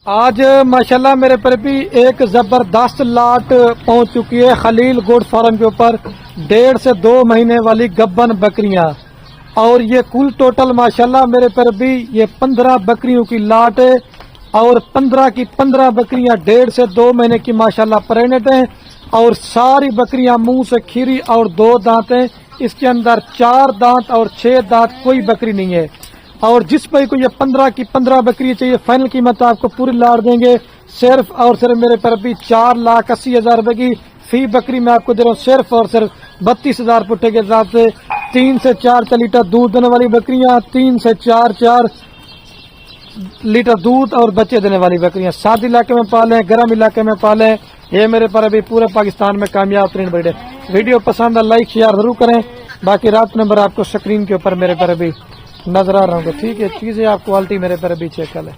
आज माशाल्लाह मेरे पर भी एक जबरदस्त लाट पहुंच चुकी है खलील गोट फार्म के ऊपर 1.5 से 2 महीने वाली गब्बन बकरियां। और ये कुल टोटल माशाल्लाह मेरे पर भी ये 15 बकरियों की लाट है और 15 की 15 बकरियां 1.5 से 2 महीने की माशाल्लाह प्रेग्नेंट हैं और सारी बकरियां मुंह से खीरी और 2 दांत हैं। इसके अंदर 4 दांत और 6 दांत कोई बकरी नहीं है। और जिस भाई को ये 15 की 15 बकरी चाहिए फाइनल कीमत आपको पूरी लाट देंगे सिर्फ और सिर्फ मेरे पर भी 4,80,000 रुपए की फी बकरी मैं आपको दे रहा हूँ सिर्फ और सिर्फ 32,000 पुट्ठे के हिसाब से। 3 से 4 लीटर दूध देने वाली बकरियां, 3 से 4 लीटर दूध और बच्चे देने वाली बकरियां। साद इलाके में पालें, गर्म इलाके में पालें, ये मेरे पर अभी पूरे पाकिस्तान में कामयाब तरीन ब्रीड है। वीडियो पसंद है लाइक शेयर जरूर करें। बाकी रात नंबर आपको स्क्रीन के ऊपर मेरे पर अभी नजर आ रहा हूँ। ठीक है, चीजें आप क्वालिटी मेरे पर अभी चेक कर लें।